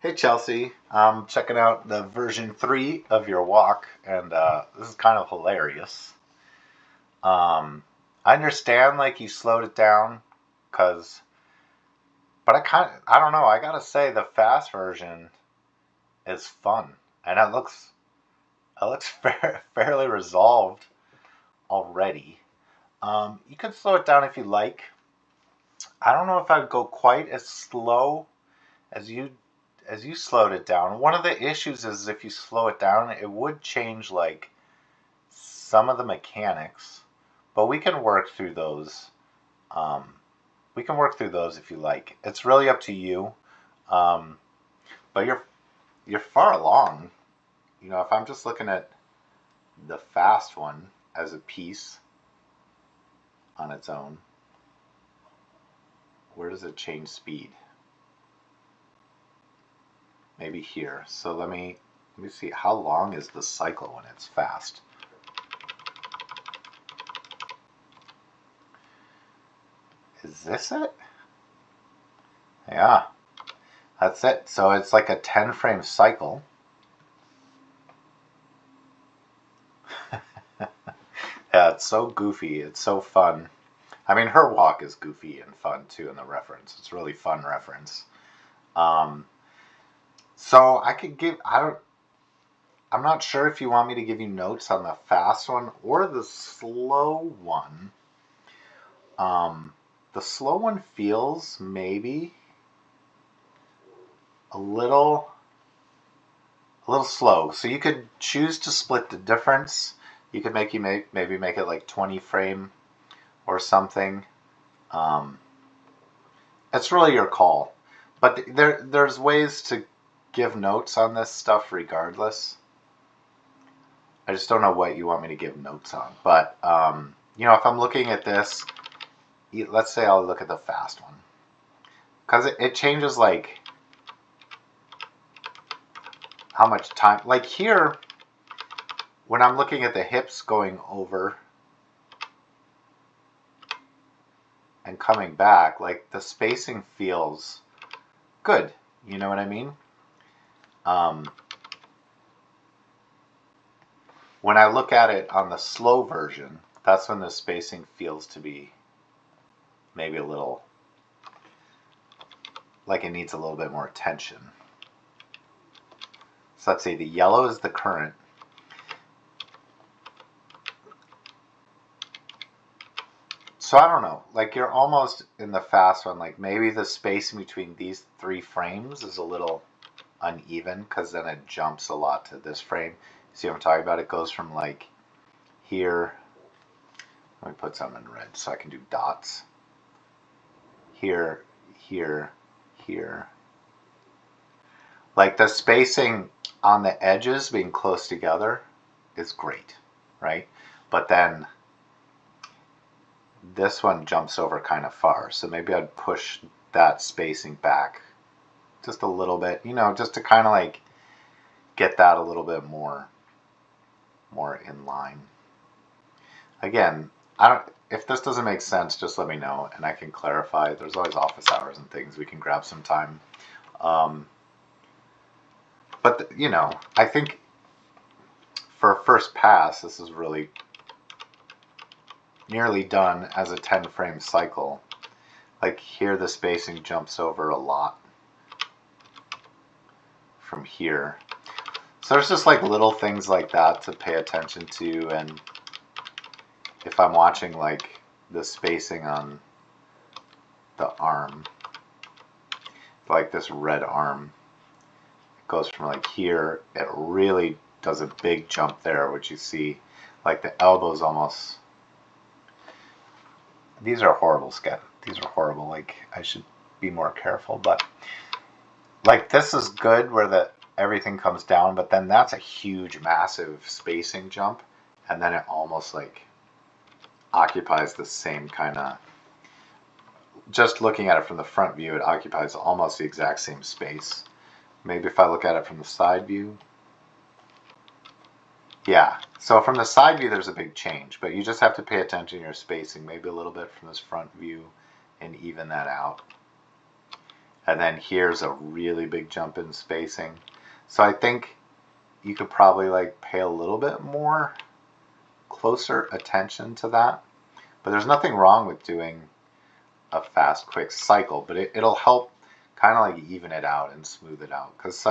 Hey Chelsea, I'm checking out the version 3 of your walk, and this is kind of hilarious. Um, I understand like you slowed it down, cause, but I don't know. I gotta say the fast version is fun, and it looks fairly resolved already. You could slow it down if you like. I don't know if I'd go quite as slow as you slowed it down. One of the issues is if you slow it down, it would change like some of the mechanics, but we can work through those. Um, we can work through those if you like. It's really up to you. Um, but you're far along. You know, if I'm just looking at the fast one as a piece on its own, where does it change speed? Maybe here. So let me see, how long is the cycle when it's fast? Is this it? Yeah, that's it. So it's like a 10 frame cycle. Yeah, it's so goofy. It's so fun. I mean, her walk is goofy and fun too in the reference. It's a really fun reference. Um, so I could give, I'm not sure if you want me to give you notes on the fast one or the slow one. Um, the slow one feels maybe a little slow. So you could choose to split the difference. You could maybe make it like 20 frame or something. Um, it's really your call. But there's ways to give notes on this stuff regardless. I just don't know what you want me to give notes on. But you know, if I'm looking at this, let's say I'll look at the fast one, because it changes like how much time. Like here, when I'm looking at the hips going over and coming back, like the spacing feels good. You know what I mean? Um, when I look at it on the slow version, that's when the spacing feels to be maybe a little like it needs a little bit more attention. So let's see, the yellow is the current. So I don't know, like you're almost in the fast one, like maybe the spacing between these 3 frames is a little uneven because then it jumps a lot to this frame. See what I'm talking about? It goes from like here, let me put some in red so I can do dots. Here, here, here. Like the spacing on the edges being close together is great, right? But then this one jumps over kind of far, so maybe I'd push that spacing back just a little bit, you know, just to kind of like get that a little bit more in line. Again, I don't, if this doesn't make sense, just let me know and I can clarify. There's always office hours and things. We can grab some time. But you know, I think for a first pass, this is really nearly done as a 10 frame cycle. Like here, the spacing jumps over a lot from here. So there's just like little things like that to pay attention to. And if I'm watching like the spacing on the arm, like this red arm, it goes from like here, it really does a big jump there, which you see like the elbows almost. These are horrible sketches. These are horrible. Like I should be more careful, but like this is good where the everything comes down, but then that's a huge, massive spacing jump, and then it almost like occupies the same kind of. Just looking at it from the front view, it occupies almost the exact same space. Maybe if I look at it from the side view. Yeah, so from the side view there's a big change, but you just have to pay attention to your spacing, maybe a little bit from this front view and even that out. And then here's a really big jump in spacing. So I think you could probably like pay a little bit more closer attention to that. But there's nothing wrong with doing a fast, quick cycle, but it'll help kind of like even it out and smooth it out. Because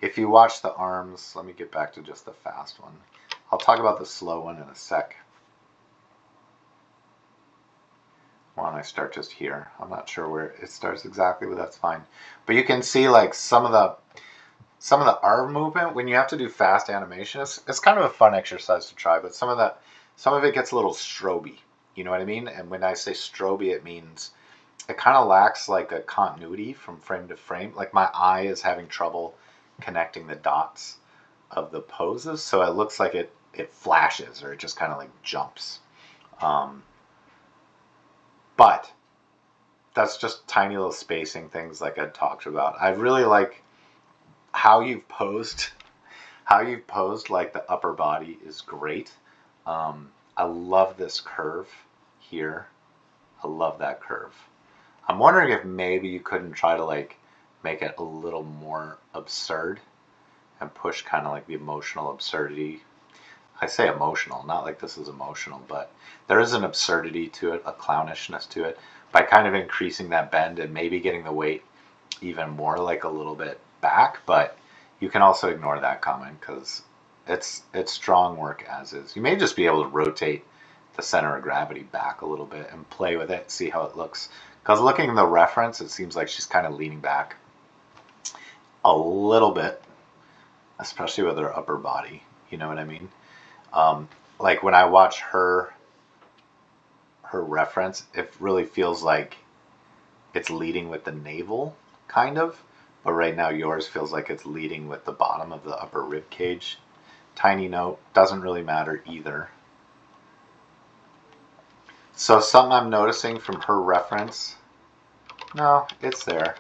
if you watch the arms, let me get back to just the fast one. I'll talk about the slow one in a sec. Why don't I start just here? I'm not sure where it starts exactly, but that's fine. But you can see like some of the arm movement when you have to do fast animation. It's kind of a fun exercise to try, but some of it gets a little stroby. You know what I mean? And when I say stroby, it means it kind of lacks like a continuity from frame to frame. Like my eye is having trouble connecting the dots of the poses, so it looks like it flashes or it just kind of like jumps. But that's just tiny little spacing things like I talked about. I really like how you've posed. How you've posed like the upper body is great. I love this curve here. I love that curve. I'm wondering if maybe you couldn't try to like make it a little more absurd and push kind of like the emotional absurdity. I say emotional, not like this is emotional, but there is an absurdity to it, a clownishness to it, by kind of increasing that bend and maybe getting the weight even more like a little bit back. But you can also ignore that comment because it's strong work as is. You may just be able to rotate the center of gravity back a little bit and play with it, see how it looks. Because looking at the reference, it seems like she's kind of leaning back a little bit, especially with her upper body. You know what I mean? Like when I watch her reference, it really feels like it's leading with the navel, kind of. But right now yours feels like it's leading with the bottom of the upper rib cage. Tiny note, doesn't really matter either. So something I'm noticing from her reference, no, it's there.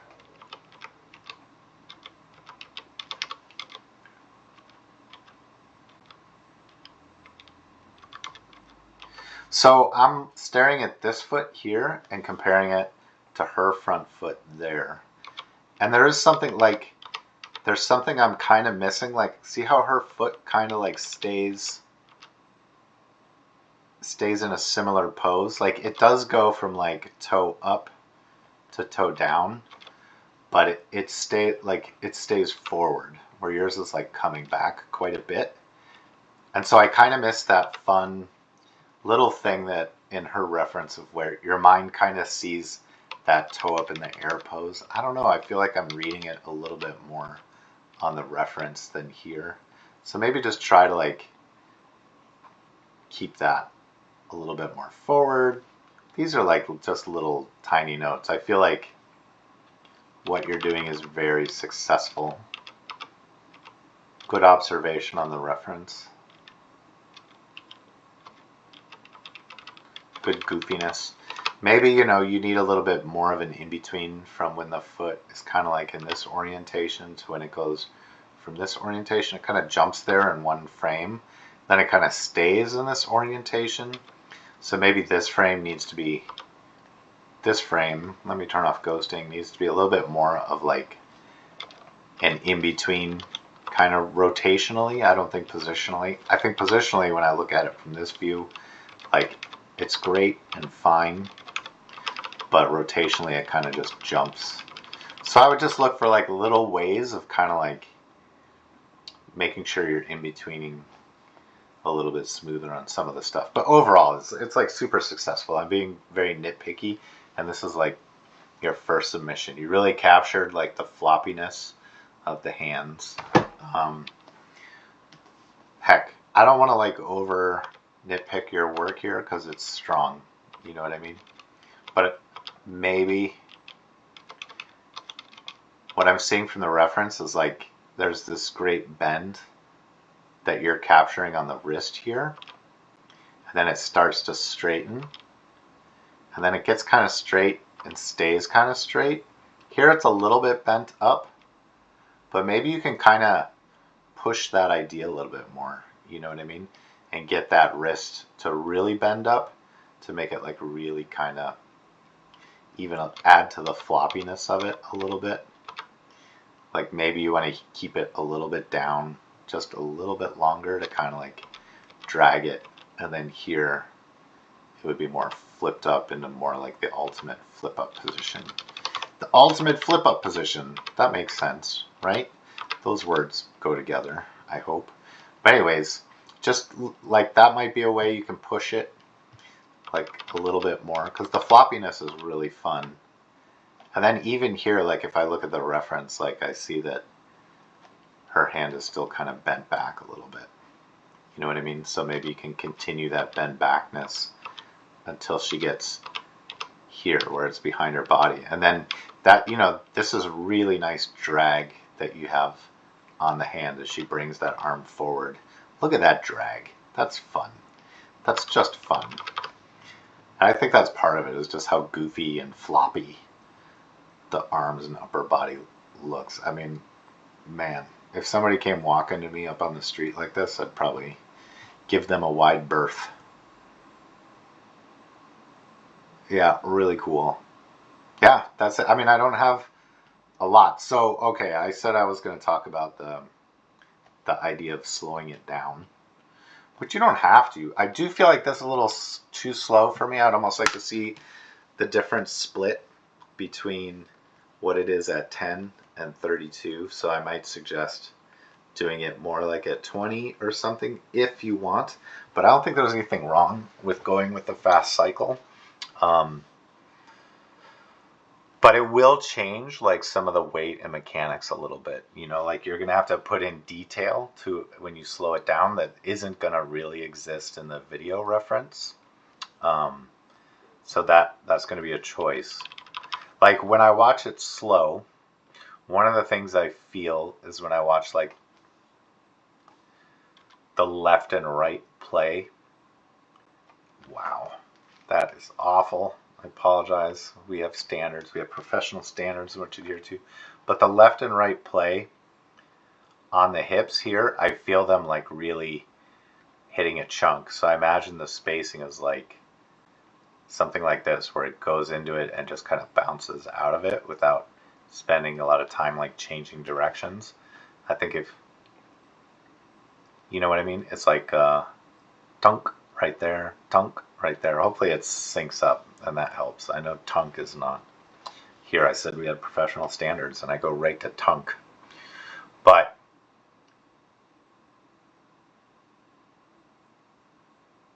So I'm staring at this foot here and comparing it to her front foot there. And there is something like, there's something I'm kind of missing. Like, see how her foot kind of like stays in a similar pose? Like it does go from like toe up to toe down, but it stays forward, where yours is like coming back quite a bit. And so I kind of miss that fun little thing that in her reference of where your mind kind of sees that toe up in the air pose. I don't know, I feel like I'm reading it a little bit more on the reference than here. So maybe just try to like keep that a little bit more forward. These are like just little tiny notes. I feel like what you're doing is very successful. Good observation on the reference. Good goofiness. Maybe, you know, you need a little bit more of an in-between from when the foot is kind of like in this orientation to when it goes from this orientation. It kind of jumps there in one frame. Then it kind of stays in this orientation. So maybe this frame needs to be, this frame, let me turn off ghosting, needs to be a little bit more of like an in-between kind of rotationally. I don't think positionally. I think positionally when I look at it from this view, like it's great and fine, but rotationally it kind of just jumps. So I would just look for like little ways of kind of like making sure you're in-betweening a little bit smoother on some of the stuff. But overall, it's like super successful. I'm being very nitpicky, and this is like your first submission. You really captured like the floppiness of the hands. Heck, I don't want to like over nitpick your work here because it's strong. You know what I mean? But maybe what I'm seeing from the reference is like there's this great bend that you're capturing on the wrist here, and then it starts to straighten, and then it gets kind of straight and stays kind of straight. Here it's a little bit bent up, but maybe you can kind of push that idea a little bit more, you know what I mean, and get that wrist to really bend up to make it like really kind of even add to the floppiness of it a little bit. Like maybe you want to keep it a little bit down, just a little bit longer to kind of like drag it, and then here it would be more flipped up into more like the ultimate flip up position. The ultimate flip up position, that makes sense, right? Those words go together, I hope. But anyways, just like that might be a way you can push it like a little bit more, because the floppiness is really fun. And then even here, like if I look at the reference, like I see that her hand is still kind of bent back a little bit. You know what I mean? So maybe you can continue that bend backness until she gets here where it's behind her body. And then that, you know, this is really nice drag that you have on the hand as she brings that arm forward. Look at that drag. That's fun. That's just fun. And I think that's part of it, is just how goofy and floppy the arms and upper body looks. I mean, man, if somebody came walking to me up on the street like this, I'd probably give them a wide berth. Yeah, really cool. Yeah, that's it. I mean, I don't have a lot. So, okay, I said I was going to talk about the idea of slowing it down, but you don't have to. I do feel like this is a little too slow for me. I'd almost like to see the difference split between what it is at 10 and 32. So I might suggest doing it more like at 20 or something if you want. But I don't think there's anything wrong with going with the fast cycle. But it will change like some of the weight and mechanics a little bit. You know, like you're going to have to put in detail to when you slow it down that isn't going to really exist in the video reference. So that's going to be a choice. Like when I watch it slow, one of the things I feel is when I watch like the left and right play. Wow, that is awful. I apologize. We have standards. We have professional standards in which to adhere to. But the left and right play on the hips here, I feel them like really hitting a chunk. So I imagine the spacing is like something like this, where it goes into it and just kind of bounces out of it without spending a lot of time like changing directions. I think if, you know what I mean? It's like tunk right there, tunk right there. Hopefully it syncs up and that helps. I know tunk is not. Here I said we had professional standards and I go right to tunk. But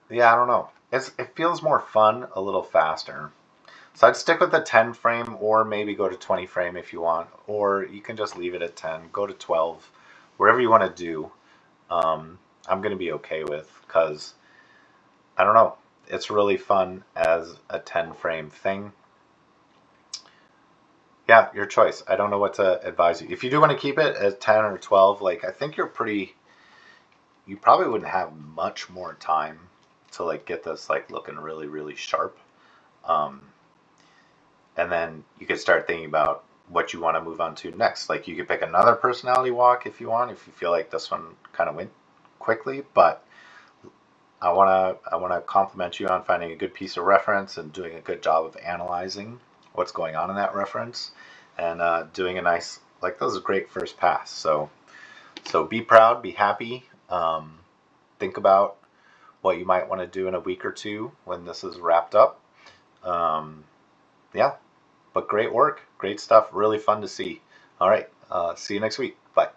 yeah, I don't know. It feels more fun, a little faster. So I'd stick with the 10 frame, or maybe go to 20 frame if you want, or you can just leave it at 10, go to 12, wherever you want to do. I'm going to be okay with, because I don't know, it's really fun as a 10 frame thing. Yeah, your choice. I don't know what to advise you. If you do want to keep it at 10 or 12, like I think you probably wouldn't have much more time to like get this like looking really, really sharp. And then you could start thinking about what you want to move on to next. Like you could pick another personality walk if you want, if you feel like this one kind of went quickly. But I want to compliment you on finding a good piece of reference and doing a good job of analyzing what's going on in that reference, and doing a nice, like, that was a great first pass. So be proud, be happy. Think about what you might want to do in a week or two when this is wrapped up. Yeah, but great work, great stuff, really fun to see. All right, see you next week. Bye.